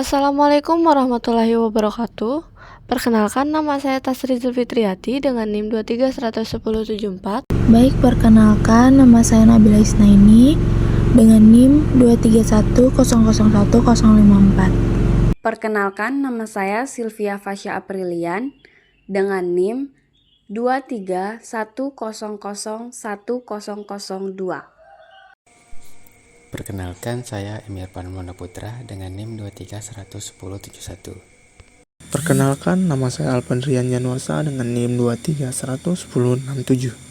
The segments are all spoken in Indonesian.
Assalamualaikum warahmatullahi wabarakatuh. Perkenalkan, nama saya Tasri Zulfitriati dengan NIM 2310174. Baik, perkenalkan nama saya Nabila Isnaini dengan NIM 231001054. Perkenalkan, nama saya Sylvia Fasya Aprilian dengan NIM 231001002. Perkenalkan, saya Emir Parmona Putra dengan NIM 2311071. Perkenalkan, nama saya Alpandrian Januarsa dengan NIM 2311067.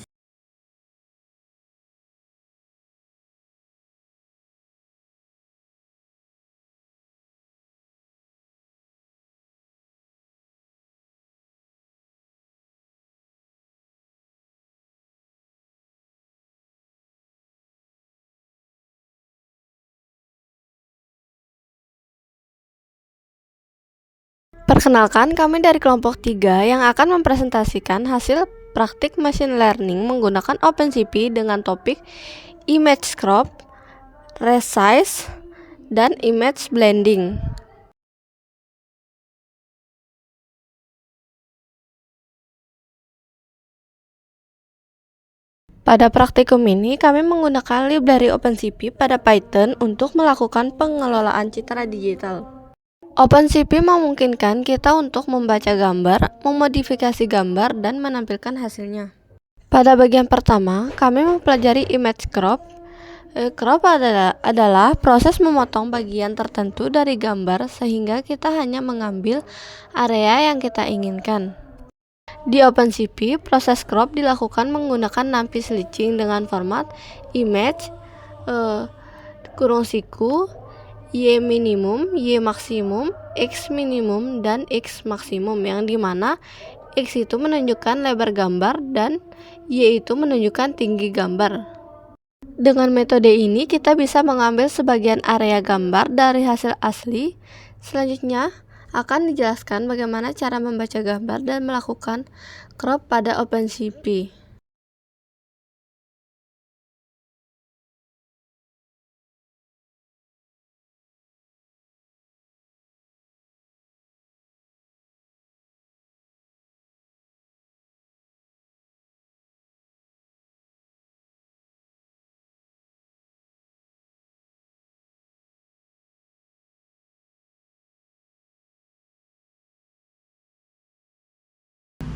Perkenalkan, kami dari kelompok 3 yang akan mempresentasikan hasil praktik machine learning menggunakan OpenCV dengan topik image crop, resize, dan image blending. Pada praktikum ini, kami menggunakan library OpenCV pada Python untuk melakukan pengelolaan citra digital. OpenCV memungkinkan kita untuk membaca gambar, memodifikasi gambar, dan menampilkan hasilnya. Pada bagian pertama, kami mempelajari image crop. Crop adalah proses memotong bagian tertentu dari gambar sehingga kita hanya mengambil area yang kita inginkan. Di OpenCV, proses crop dilakukan menggunakan NumPy switching dengan format image kurung siku Y minimum, Y maksimum, X minimum, dan X maksimum, yang dimana X itu menunjukkan lebar gambar dan Y itu menunjukkan tinggi gambar. Dengan metode ini kita bisa mengambil sebagian area gambar dari hasil asli. Selanjutnya akan dijelaskan bagaimana cara membaca gambar dan melakukan crop pada OpenCV.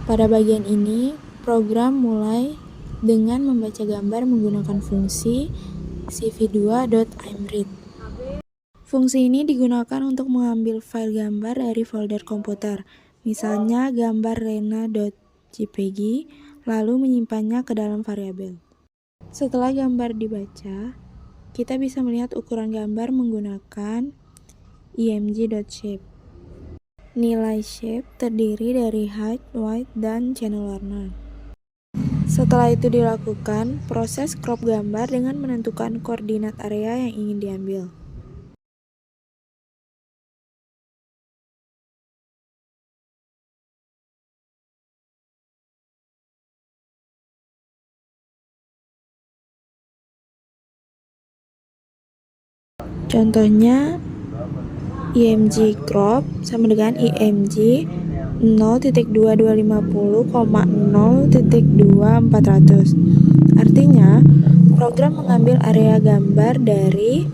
Pada bagian ini, program mulai dengan membaca gambar menggunakan fungsi cv2.imread. Fungsi ini digunakan untuk mengambil file gambar dari folder komputer, misalnya gambar rena.jpg, lalu menyimpannya ke dalam variabel. Setelah gambar dibaca, kita bisa melihat ukuran gambar menggunakan img.shape. Nilai shape terdiri dari height, width, dan channel warna. Setelah itu dilakukan proses crop gambar dengan menentukan koordinat area yang ingin diambil. Contohnya, img crop sama dengan img 0.2250,0.2400. Artinya, program mengambil area gambar dari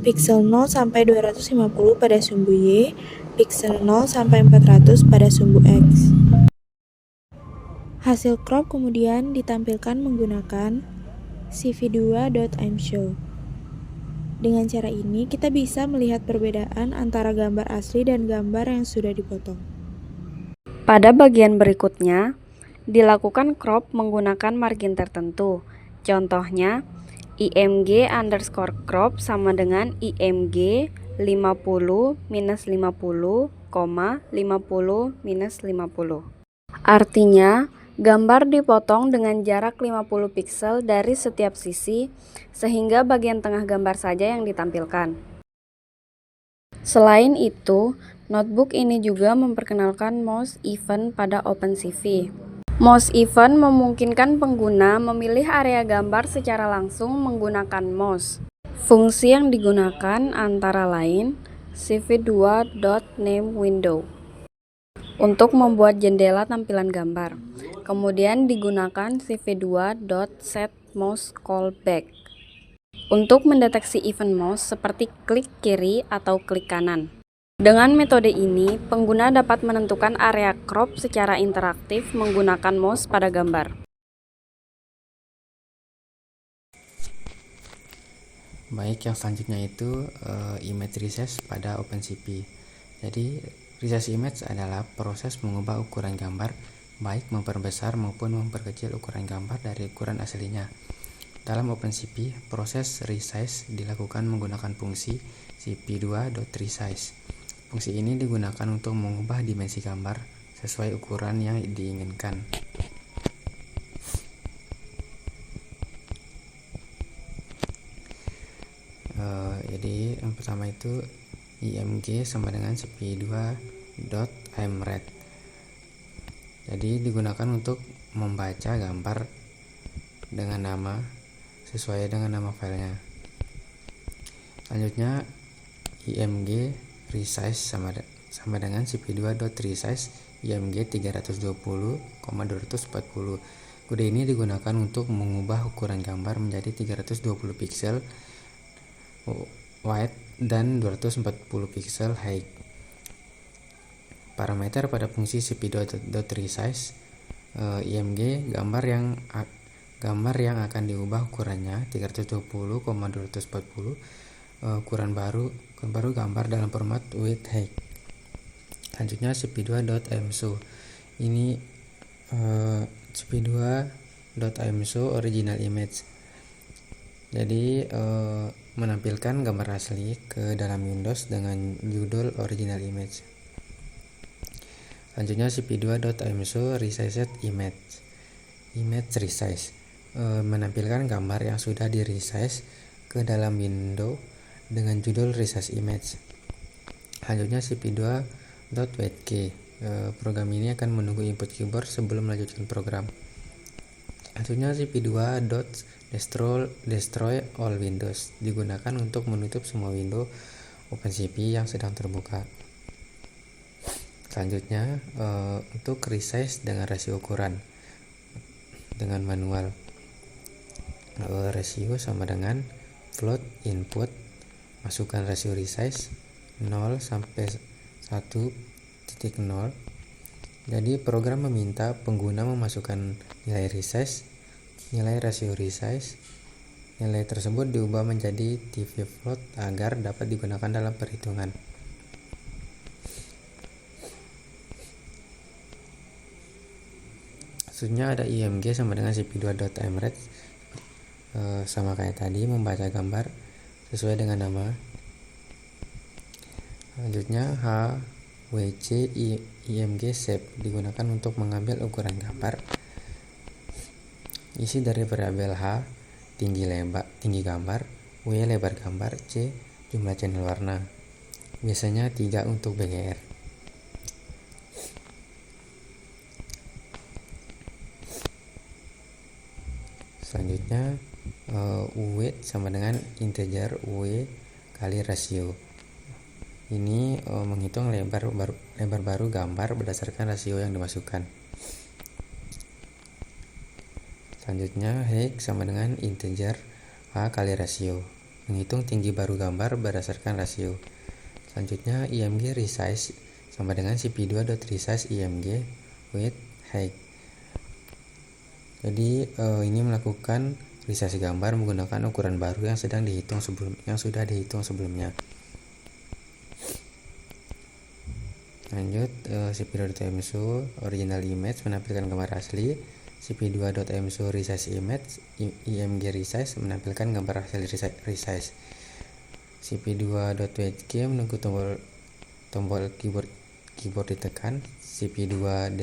pixel 0 sampai 250 pada sumbu Y, pixel 0 sampai 400 pada sumbu X. Hasil crop kemudian ditampilkan menggunakan cv2.imshow. Dengan cara ini, kita bisa melihat perbedaan antara gambar asli dan gambar yang sudah dipotong. Pada bagian berikutnya, dilakukan crop menggunakan margin tertentu. Contohnya, img_crop sama dengan img 50 minus 50, 50 minus 50. Artinya, gambar dipotong dengan jarak 50 piksel dari setiap sisi, sehingga bagian tengah gambar saja yang ditampilkan. Selain itu, notebook ini juga memperkenalkan mouse event pada OpenCV. Mouse event memungkinkan pengguna memilih area gambar secara langsung menggunakan mouse. Fungsi yang digunakan antara lain cv2.nameWindow untuk membuat jendela tampilan gambar. Kemudian digunakan cv2.setMouseCallback untuk mendeteksi event mouse seperti klik kiri atau klik kanan. Dengan metode ini, pengguna dapat menentukan area crop secara interaktif menggunakan mouse pada gambar. Baik, yang selanjutnya itu image resize pada OpenCV. Jadi, resize image adalah proses mengubah ukuran gambar, baik memperbesar maupun memperkecil ukuran gambar dari ukuran aslinya. Dalam OpenCV, proses resize dilakukan menggunakan fungsi cp2.resize. Fungsi ini digunakan untuk mengubah dimensi gambar sesuai ukuran yang diinginkan. Jadi yang pertama itu img sama dengan cp2.imret. Jadi digunakan untuk membaca gambar dengan nama sesuai dengan nama filenya. Selanjutnya img resize sama dengan cp2.resize img 320,240. Kode ini digunakan untuk mengubah ukuran gambar menjadi 320 pixel wide dan 240 pixel height. Parameter pada fungsi cp2.resize img gambar yang akan diubah ukurannya 320,240 ukuran baru gambar dalam format width height. Selanjutnya cp2.imshow. Ini cp2.imshow original image. Jadi menampilkan gambar asli ke dalam Windows dengan judul original image. Selanjutnya cp2.imshow resized image resize, menampilkan gambar yang sudah di resize ke dalam window dengan judul resize image. Selanjutnya cp2.wg. Program ini akan menunggu input keyboard sebelum melanjutkan program. Selanjutnya cp2.destroy all windows, digunakan untuk menutup semua window OpenCV yang sedang terbuka. Selanjutnya untuk resize dengan rasio ukuran dengan manual, rasio sama dengan float input, masukkan rasio resize 0 sampai 1.0. Jadi program meminta pengguna memasukkan nilai resize, nilai rasio resize. Nilai tersebut diubah menjadi TV float agar dapat digunakan dalam perhitungan. Selanjutnya ada img sama dengan cp2.imret, sama kayak tadi, membaca gambar sesuai dengan nama. Selanjutnya hwc img shape, digunakan untuk mengambil ukuran gambar. Isi dari variabel h tinggi gambar, w lebar gambar, c jumlah channel warna, biasanya 3 untuk BGR. Selanjutnya width sama dengan integer w kali rasio. Ini menghitung lebar baru gambar berdasarkan rasio yang dimasukkan. Selanjutnya height sama dengan integer a kali rasio, menghitung tinggi baru gambar berdasarkan rasio. Selanjutnya img resize sama dengan cp2.resize img width height. Jadi ini melakukan resize gambar menggunakan ukuran baru yang sudah dihitung sebelumnya. Lanjut, cp2.imshow original image, menampilkan gambar asli. cp2.imshow resize image img resize, menampilkan gambar hasil resize. cp2.wg menunggu tombol keyboard ditekan. cp2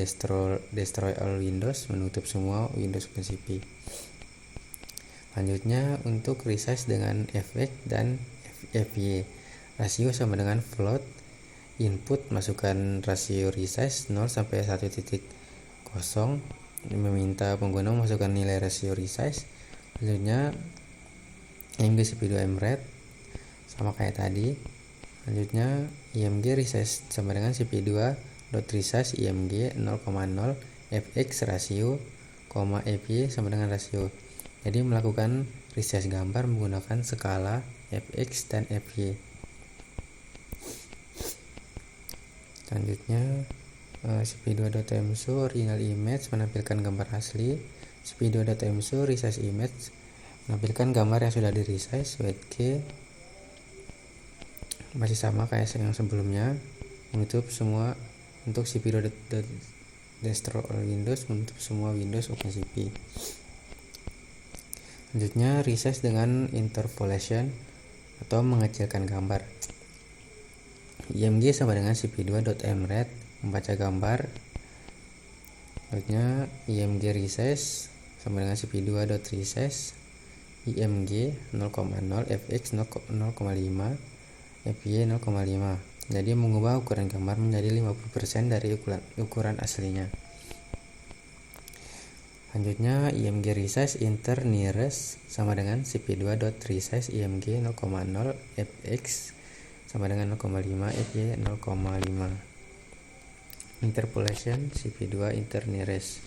destroy all windows, menutup semua Windows OpenCV. Selanjutnya untuk resize dengan efek dan fy, rasio sama dengan float input, masukkan rasio resize 0 sampai 1.0, meminta pengguna memasukkan nilai rasio resize. Selanjutnya img cp2imret sama kayak tadi, Selanjutnya img resize sama dengan cp2.resize img 0,0 fx rasio, fy sama dengan rasio. Jadi melakukan resize gambar menggunakan skala fx dan fy. Selanjutnya cp2.mso original image menampilkan gambar asli, cp2.mso resize image menampilkan gambar yang sudah di resize. WG masih sama kayak yang sebelumnya, menutup semua untuk cp2.destroy all windows, menutup semua Windows OpenCP. Selanjutnya resize dengan interpolation atau mengecilkan gambar. img sama dengan cp2.mret membaca gambar. Selanjutnya img resize sama dengan cp2.resize img 0,0 fx 0,5 fy 0,5. Jadi mengubah ukuran gambar menjadi 50% dari ukuran aslinya. Selanjutnya img resize inter nearest sama dengan cp2.resize img 0,0 fx sama dengan 0,5 fy 0,5. Interpolation cp2 inter nearest.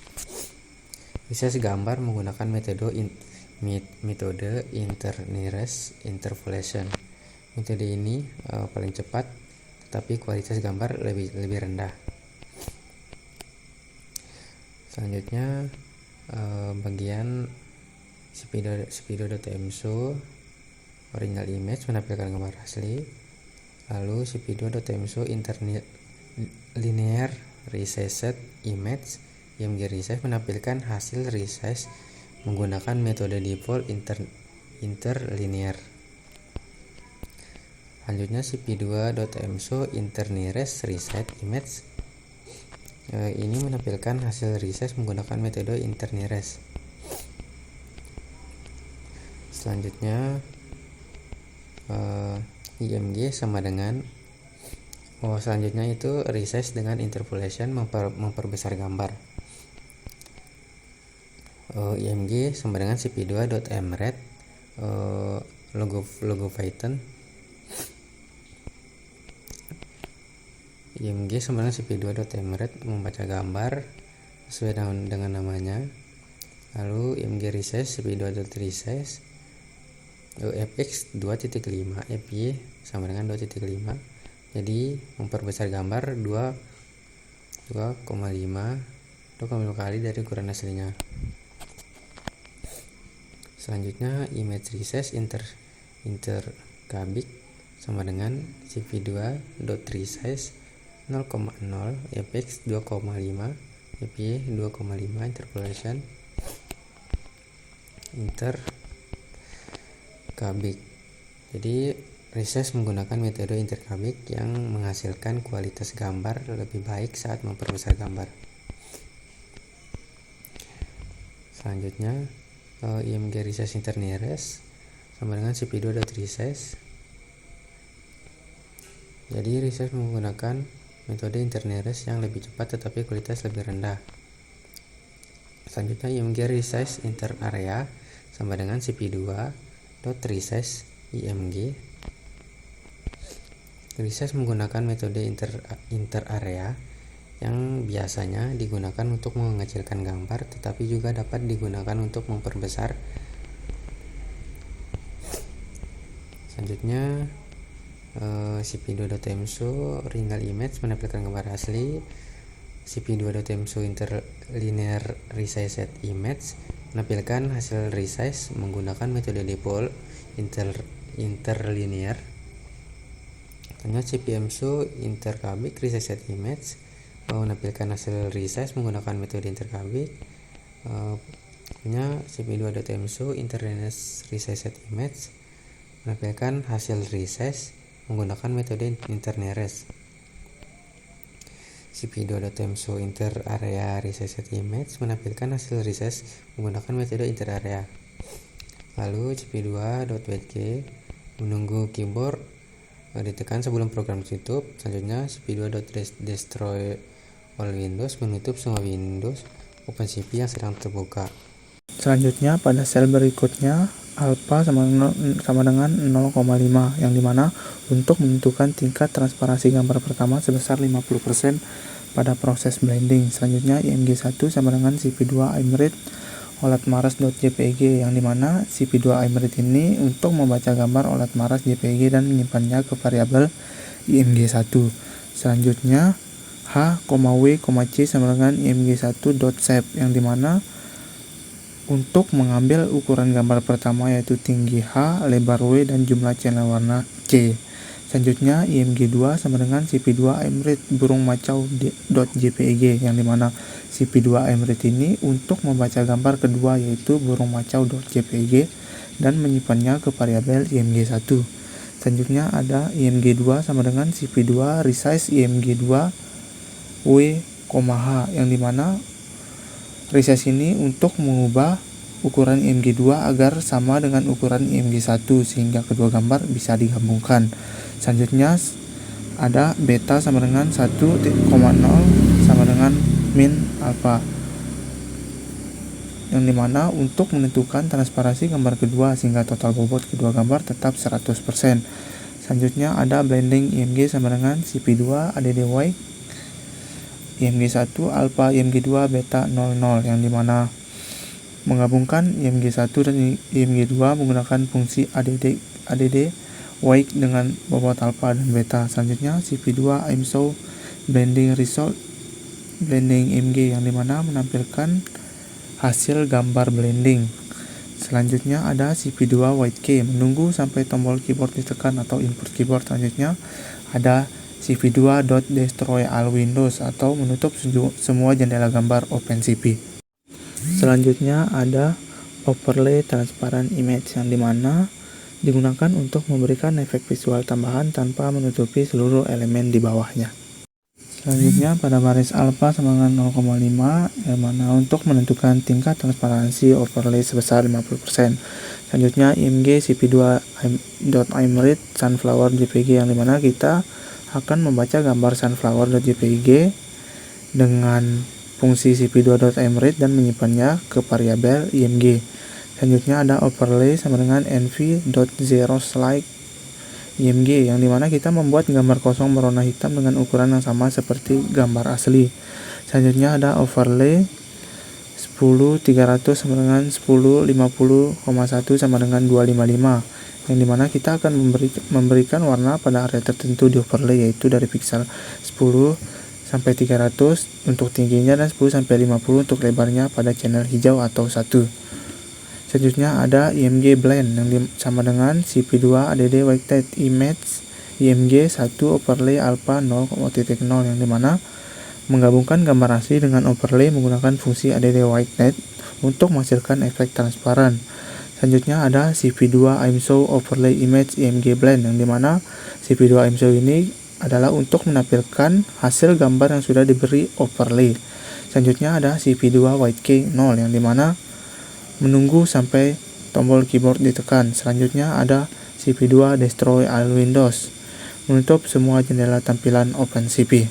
Resize gambar menggunakan metode inter nearest interpolation. Metode ini paling cepat, tetapi kualitas gambar lebih rendah. Selanjutnya bagian cp2.mso original image menampilkan gambar asli. Lalu cp2.mso interlinear resized image img resize menampilkan hasil resize menggunakan metode default interlinear. Selanjutnya cp2.mso internearest resize image ini menampilkan hasil resize menggunakan metode internearest. Selanjutnya img sama dengan selanjutnya itu resize dengan interpolation memperbesar gambar. img sama dengan cp2.mret logo Python. img sama dengan cp2.mret membaca gambar sesuai dengan namanya. Lalu img resize cp2.resize fx 2.5 fy sama dengan 2.5. Jadi memperbesar gambar 2,5 kali dari ukuran aslinya. Selanjutnya image resize intercabic sama dengan cp2.resize 0,0 fx 2,5 fy 2,5 interpolation intercabic. Jadi resize menggunakan metode intercabic yang menghasilkan kualitas gambar lebih baik saat memperbesar gambar. Selanjutnya img resize internearest sama dengan cp2.resize. Jadi resize menggunakan metode internearest yang lebih cepat tetapi kualitas lebih rendah. Selanjutnya img resize interarea sama dengan cp2.resize img. Resize menggunakan metode interarea yang biasanya digunakan untuk mengecilkan gambar tetapi juga dapat digunakan untuk memperbesar. Selanjutnya cp2.mso original image menampilkan gambar asli. cp2.mso interlinear resized image menampilkan hasil resize menggunakan metode default interlinear. Selanjutnya cp.mso intercabic resized image menampilkan hasil resize menggunakan metode intercabic. Punya cp2.mso interlinear resized image menampilkan hasil resize menggunakan metode internearest. cp2.mso interarea resized image menampilkan hasil resize menggunakan metode interarea. Lalu cp2.wg menunggu keyboard ditekan sebelum program tutup. Selanjutnya cp2.destroy all windows menutup semua Windows OpenCP yang sedang terbuka. Selanjutnya pada sel berikutnya alpha sama dengan 0,5, yang dimana untuk menentukan tingkat transparansi gambar pertama sebesar 50% pada proses blending. Selanjutnya IMG1 sama dengan CP2 iMerit OLED-Maras.jpg, yang dimana CP2 iMerit ini untuk membaca gambar OLED-Maras JPG dan menyimpannya ke variabel IMG1. Selanjutnya H, W, C sama dengan IMG1.shape, yang dimana untuk mengambil ukuran gambar pertama yaitu tinggi H, lebar W, dan jumlah channel warna C. Selanjutnya IMG2 sama dengan CP2 iMerit burung macau.jpg, yang dimana CP2 iMerit ini untuk membaca gambar kedua yaitu burung macau.jpg dan menyimpannya ke variabel IMG1. Selanjutnya ada IMG2 sama dengan CP2 resize IMG2 W, H, yang dimana resize ini untuk mengubah ukuran IMG2 agar sama dengan ukuran IMG1 sehingga kedua gambar bisa digabungkan. Selanjutnya ada beta sama dengan 1.0 sama dengan min alpha, yang dimana untuk menentukan transparansi gambar kedua sehingga total bobot kedua gambar tetap 100%. Selanjutnya ada blending IMG sama dengan CP2 ADDY IMG1 alpha IMG2 beta 00, yang dimana menggabungkan IMG1 dan IMG2 menggunakan fungsi ADD Y dengan bobot alpha dan beta. Selanjutnya CP2 IMShow blending result blending IMG, yang dimana menampilkan hasil gambar blending. Selanjutnya ada CP2 white key menunggu sampai tombol keyboard ditekan atau input keyboard. Selanjutnya ada CP2.destroy all windows atau menutup semua jendela gambar OpenCP. Selanjutnya ada overlay transparent image, yang dimana digunakan untuk memberikan efek visual tambahan tanpa menutupi seluruh elemen di bawahnya. Selanjutnya pada baris alpha sama dengan 0,5, yang mana untuk menentukan tingkat transparansi overlay sebesar 50%. Selanjutnya IMG CP2.iMerit sunflower JPG, yang dimana kita akan membaca gambar sunflower.jpg dengan fungsi cp2.iMerit dan menyimpannya ke variabel IMG. Selanjutnya ada overlay sama dengan nv.zeroslike IMG, yang dimana kita membuat gambar kosong berwarna hitam dengan ukuran yang sama seperti gambar asli. Selanjutnya ada overlay 10.300 sama dengan 10.50,1 sama dengan 255, yang dimana kita akan memberikan warna pada area tertentu di overlay, yaitu dari pixel 10 sampai 300 untuk tingginya dan 10 sampai 50 untuk lebarnya pada channel hijau atau 1. Selanjutnya ada IMG blend, yang sama dengan CP2 ADD weighted image IMG 1 overlay alpha 0,0, yang dimana menggabungkan gambar asli dengan overlay menggunakan fungsi ADD weighted untuk menghasilkan efek transparan. Selanjutnya ada CP2 IMShow overlay image IMG blend, yang dimana CP2 IMShow ini adalah untuk menampilkan hasil gambar yang sudah diberi overlay. Selanjutnya ada CP2 white key 0, yang dimana menunggu sampai tombol keyboard ditekan. Selanjutnya ada CP2 destroy all windows, menutup semua jendela tampilan OpenCP.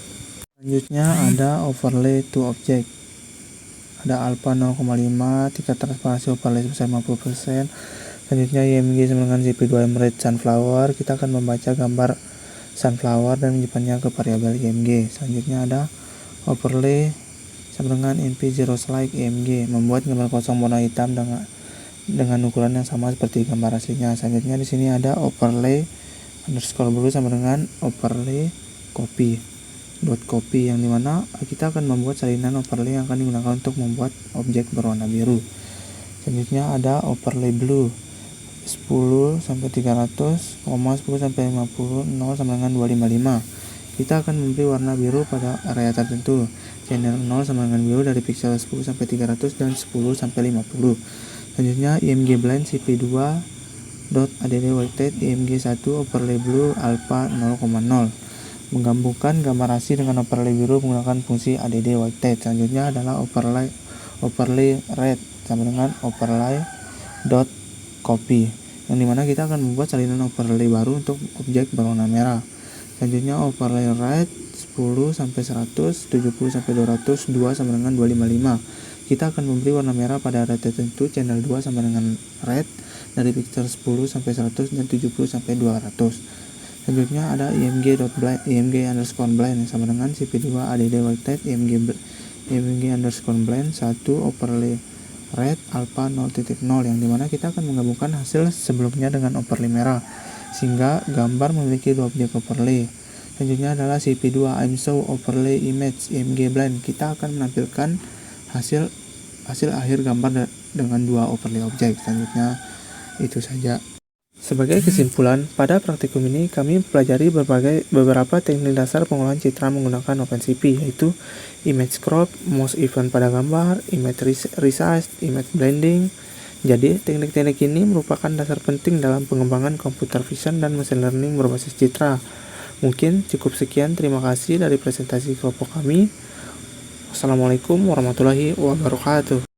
Selanjutnya ada overlay to object. Ada alpha 0,5, tingkat transparansi overlay sebesar 50%. Selanjutnya IMG sama dengan CP2 iMerit sunflower, kita akan membaca gambar sunflower dan menyimpannya ke variabel IMG. Selanjutnya ada overlay sama dengan nv.zeroslike IMG, membuat gambar kosong warna hitam dengan ukuran yang sama seperti gambar aslinya. Selanjutnya di sini ada overlay _blue sama dengan overlay copy, yang dimana kita akan membuat salinan overlay yang akan digunakan untuk membuat objek berwarna biru. Selanjutnya ada overlay blue 10 sampai 300, 10 sampai 50, 0 sama dengan 255. Kita akan memberi warna biru pada area tertentu. Channel 0 sama dengan biru dari pixel 10 sampai 300 dan 10 sampai 50. Selanjutnya IMG blend CP2.add weighted IMG 1 overlay blue alpha 0,0, menggabungkan gambar asli dengan overlay biru menggunakan fungsi ADD weighted. Selanjutnya adalah overlay red sama dengan overlay copy, yang dimana kita akan membuat salinan overlay baru untuk objek berwarna merah. Selanjutnya overlay red 10 sampai 100, 70 sampai 200, 2 sama dengan 255. Kita akan memberi warna merah pada area tertentu, channel 2 sama dengan red, dari pixel 10 sampai 100 dan 70 sampai 200. Selanjutnya ada img.blind, img_blind yang sama dengan cp2 add white img_blind 1 overlay red alpha 0.0, yang dimana kita akan menggabungkan hasil sebelumnya dengan overlay merah sehingga gambar memiliki dua objek overlay. Selanjutnya adalah cp2 imshow overlay image img_blind, kita akan menampilkan hasil akhir gambar dengan dua overlay objek. Selanjutnya itu saja. Sebagai kesimpulan, pada praktikum ini kami mempelajari beberapa teknik dasar pengolahan citra menggunakan OpenCP, yaitu image crop, mouse event pada gambar, image resize, image blending. Jadi, teknik-teknik ini merupakan dasar penting dalam pengembangan computer vision dan machine learning berbasis citra. Mungkin cukup sekian, terima kasih dari presentasi kelompok kami. Wassalamualaikum warahmatullahi wabarakatuh.